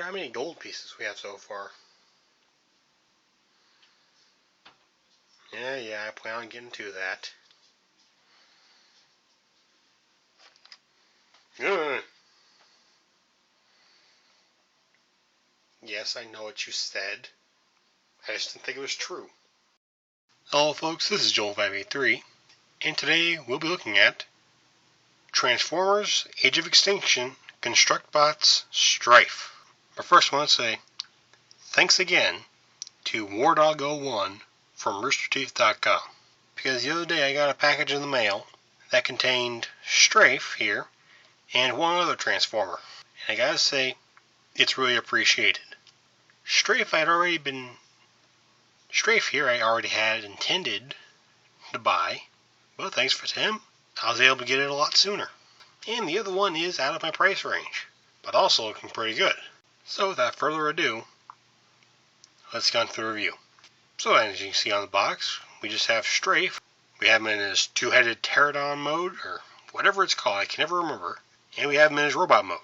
wonder how many gold pieces we have so far. Yeah, I plan on getting to that. Yes, I know what you said. I just didn't think it was true. Hello folks, this is Joel583, and today we'll be looking at Transformers Age of Extinction Constructbots Strafe. But first I want to say thanks again to WarDog01 from RoosterTeeth.com, because the other day I got a package in the mail that contained Strafe here and one other Transformer, and I gotta say, it's really appreciated. Strafe here I already had intended to buy, but thanks to him, I was able to get it a lot sooner. And the other one is out of my price range, but also looking pretty good. So without further ado, let's get on to the review. So as you can see on the box, we just have Strafe. We have him in his two-headed pterodon mode, or whatever it's called, I can never remember. And we have him in his robot mode.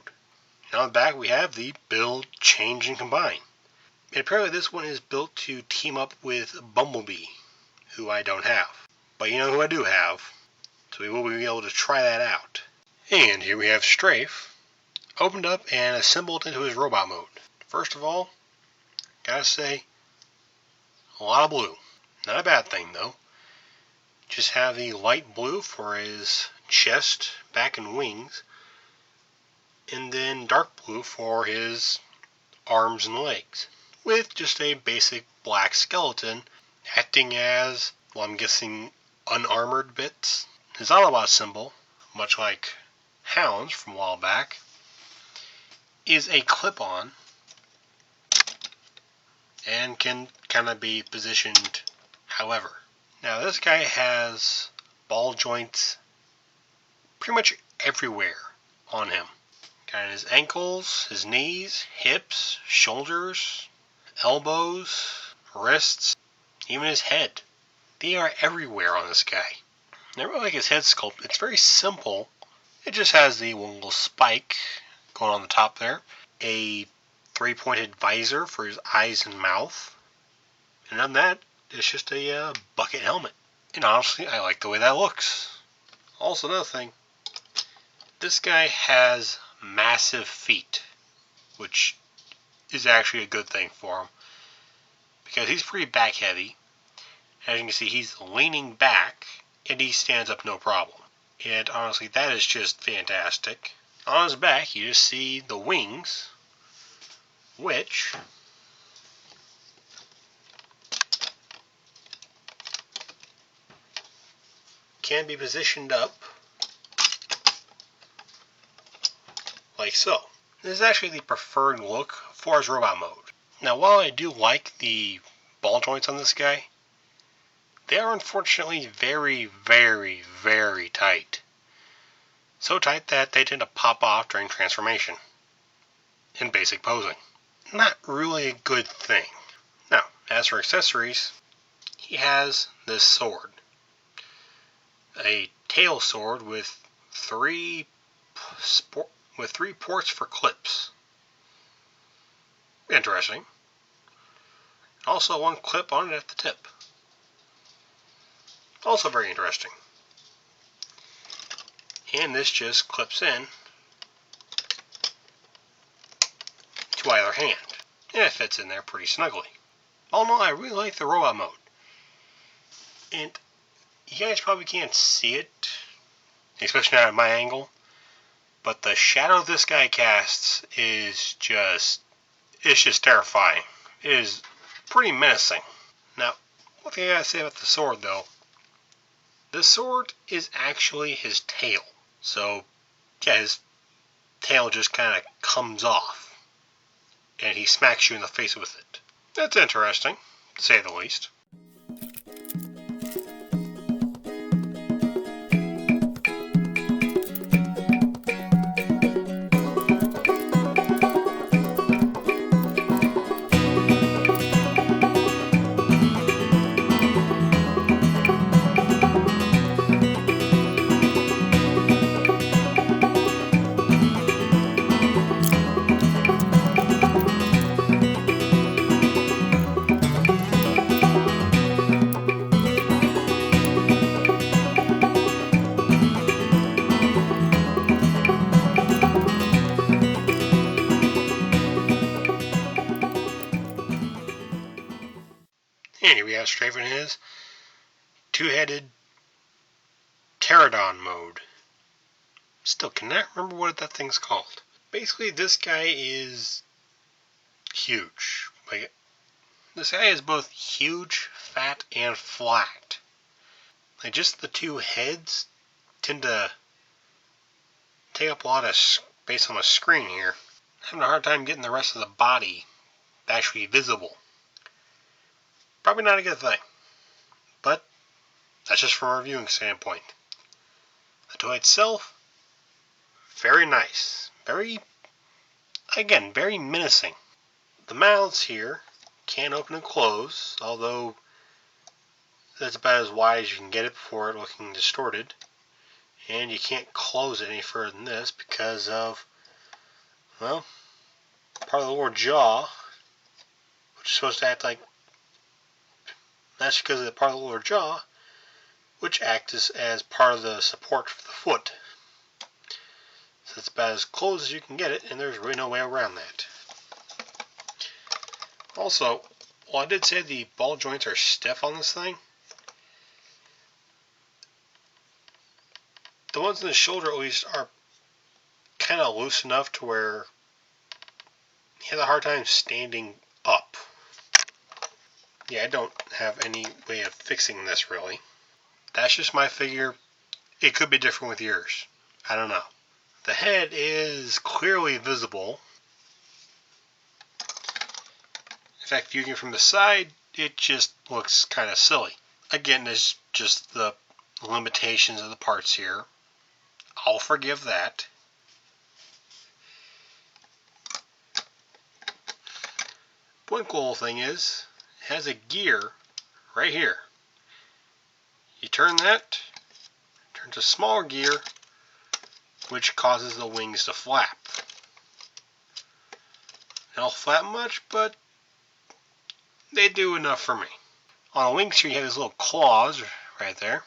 And on the back we have the build, change, and combine. And apparently this one is built to team up with Bumblebee, who I don't have. But you know who I do have, so we will be able to try that out. And here we have Strafe, opened up and assembled into his robot mode. First of all, gotta say, a lot of blue. Not a bad thing though. Just have the light blue for his chest, back, and wings. And then dark blue for his arms and legs, with just a basic black skeleton acting as, well, I'm guessing, unarmored bits. His Autobot symbol, much like Hound's from a while back, is a clip-on and can kind of be positioned however. Now this guy has ball joints pretty much everywhere on him. Got his ankles, his knees, hips, shoulders, elbows, wrists, even his head. They are everywhere on this guy. And I really like his head sculpt. It's very simple. It just has the one little spike going on the top there. A three-pointed visor for his eyes and mouth. And on that, it's just a bucket helmet. And honestly, I like the way that looks. Also, another thing. This guy has massive feet, which is actually a good thing for him, because he's pretty back heavy. As you can see, he's leaning back and he stands up no problem. And honestly, that is just fantastic. On his back, you just see the wings, which can be positioned up like so. This is actually the preferred look for his robot mode. Now, while I do like the ball joints on this guy, they are unfortunately very, very, very tight. So tight that they tend to pop off during transformation in basic posing. Not really a good thing. Now, as for accessories, he has this sword. A tail sword with three ports for clips. Interesting. Also one clip on it at the tip. Also very interesting. And this just clips in to either hand. And it fits in there pretty snugly. All in all, I really like the robot mode. And you guys probably can't see it, especially not at my angle, but the shadow this guy casts is just terrifying. It is pretty menacing. Now, one thing I gotta say about the sword though, the sword is actually his tail. So, yeah, his tail just kind of comes off, and he smacks you in the face with it. That's interesting, to say the least. have Strafe in his two-headed pterodon mode. Still cannot remember what that thing's called. Basically, this guy is huge. Like, this guy is both huge, fat, and flat. Like, just the two heads tend to take up a lot of space on the screen here. I'm having a hard time getting the rest of the body actually visible. Probably not a good thing, but that's just from a viewing standpoint. The toy itself, very nice. Very menacing. The mouths here can open and close, although that's about as wide as you can get it before it looking distorted. And you can't close it any further than this because of, well, part of the lower jaw, which is supposed to act like, that's because of the part of the lower jaw, which acts as part of the support for the foot. So it's about as close as you can get it, and there's really no way around that. Also, while I did say the ball joints are stiff on this thing, the ones in the shoulder at least are kind of loose enough to where you have a hard time standing up. Yeah, I don't have any way of fixing this really. That's just my figure. It could be different with yours. I don't know. The head is clearly visible. In fact, viewing it from the side, it just looks kind of silly. Again, it's just the limitations of the parts here. I'll forgive that. One cool thing is, it has a gear right here. You turn that, turns a smaller gear, which causes the wings to flap. They don't flap much, but they do enough for me. On the wings here, you have these little claws right there.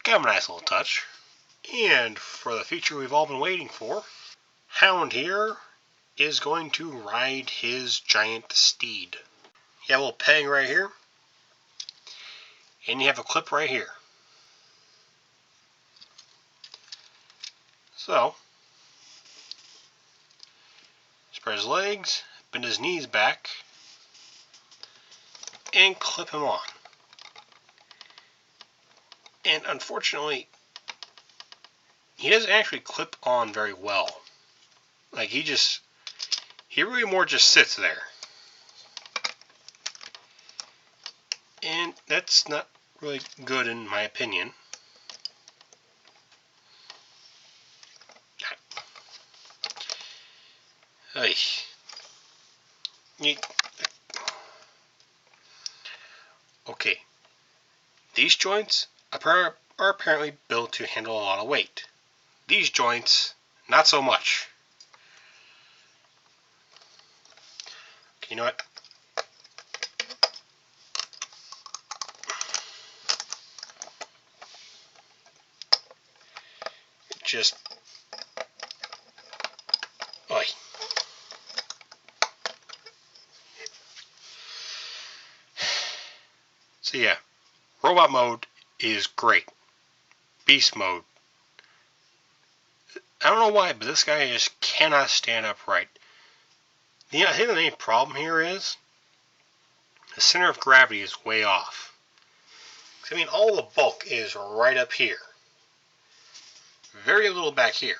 Kind of a nice little touch. And for the feature we've all been waiting for, Hound here is going to ride his giant steed. You have a little peg right here, and you have a clip right here. So, spread his legs, bend his knees back, and clip him on. And unfortunately, he doesn't actually clip on very well. Like, he really more just sits there. And that's not really good in my opinion. Okay, these joints are apparently built to handle a lot of weight. These joints, not so much. Okay, you know what? Just, oi. So yeah, robot mode is great. Beast mode, I don't know why, but this guy just cannot stand upright. I think the main problem here is the center of gravity is way off. I mean, all the bulk is right up here. Very little back here.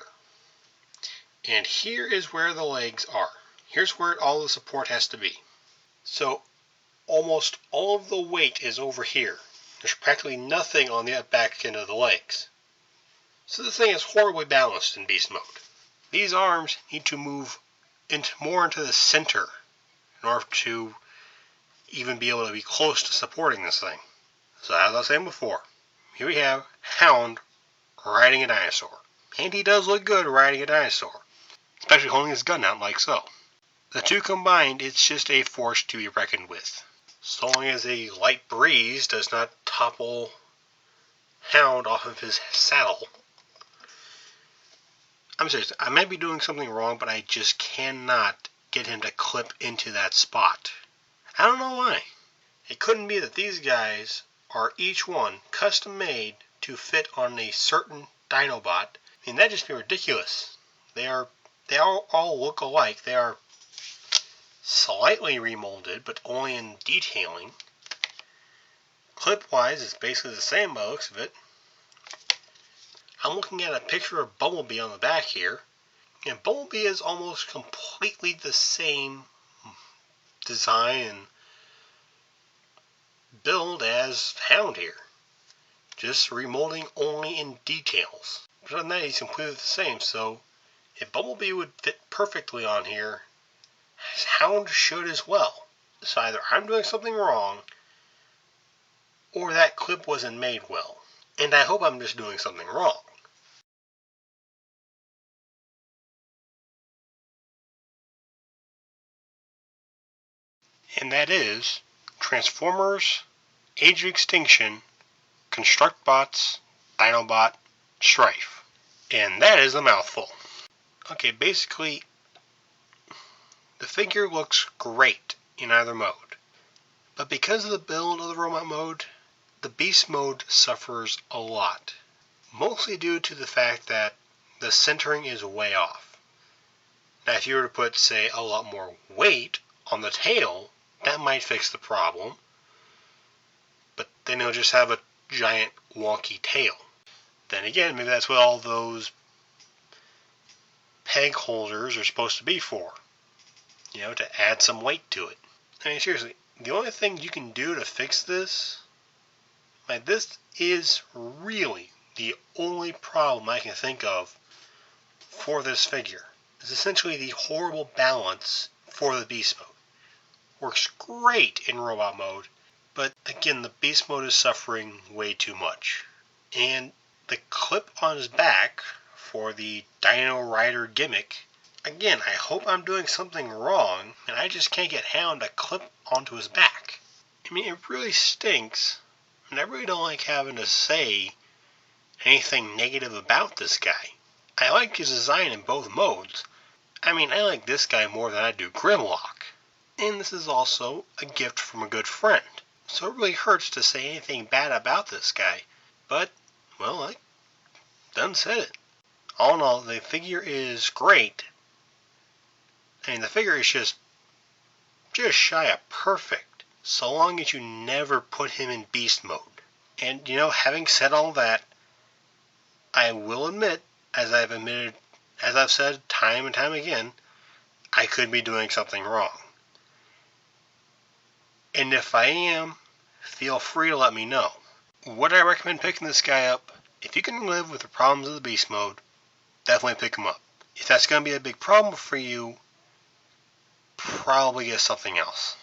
And here is where the legs are. Here's where all the support has to be. So almost all of the weight is over here. There's practically nothing on the back end of the legs. So the thing is horribly balanced in beast mode. These arms need to move more into the center in order to even be able to be close to supporting this thing. So as I was saying before, here we have Hound riding a dinosaur. And he does look good riding a dinosaur, especially holding his gun out like so. The two combined, it's just a force to be reckoned with. So long as a light breeze does not topple Hound off of his saddle. I'm serious, I might be doing something wrong, but I just cannot get him to clip into that spot. I don't know why. It couldn't be that these guys are each one custom made to fit on a certain Dinobot. I mean, that'd just be ridiculous. They all look alike. They are slightly remolded, but only in detailing. Clip-wise, it's basically the same by the looks of it. I'm looking at a picture of Bumblebee on the back here, and Bumblebee is almost completely the same design and build as Hound here. Just remolding only in details. But other than that, he's completely the same, so if Bumblebee would fit perfectly on here, Hound should as well. So either I'm doing something wrong, or that clip wasn't made well. And I hope I'm just doing something wrong. And that is Transformers, Age of Extinction, Constructbots, Dinobot, Strafe. And that is a mouthful. Okay, basically, the figure looks great in either mode. But because of the build of the robot mode, the beast mode suffers a lot. Mostly due to the fact that the centering is way off. Now if you were to put, say, a lot more weight on the tail, that might fix the problem. But then he'll just have a giant wonky tail. Then again, maybe that's what all those peg holders are supposed to be for. You know, to add some weight to it. I mean, seriously, the only thing you can do to fix this, like, this is really the only problem I can think of for this figure. It's essentially the horrible balance for the beast mode. Works great in robot mode, but again, the beast mode is suffering way too much. And the clip on his back for the Dino Rider gimmick, again, I hope I'm doing something wrong, and I just can't get Hound to clip onto his back. I mean, it really stinks, and I really don't like having to say anything negative about this guy. I like his design in both modes. I mean, I like this guy more than I do Grimlock. And this is also a gift from a good friend. So it really hurts to say anything bad about this guy. But, well, I done said it. All in all, the figure is great. I mean, the figure is just shy of perfect, so long as you never put him in beast mode. And, you know, having said all that, I will admit, as I've said time and time again, I could be doing something wrong. And if I am, feel free to let me know. Would I recommend picking this guy up? If you can live with the problems of the beast mode, definitely pick him up. If that's going to be a big problem for you, probably get something else.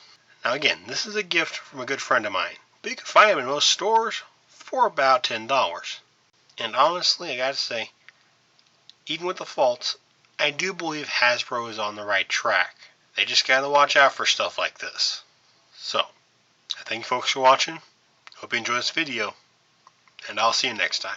Now again, this is a gift from a good friend of mine, but you can find him in most stores for about $10. And honestly, I gotta say, even with the faults, I do believe Hasbro is on the right track. They just gotta watch out for stuff like this. So, I thank you folks for watching. Hope you enjoyed this video, and I'll see you next time.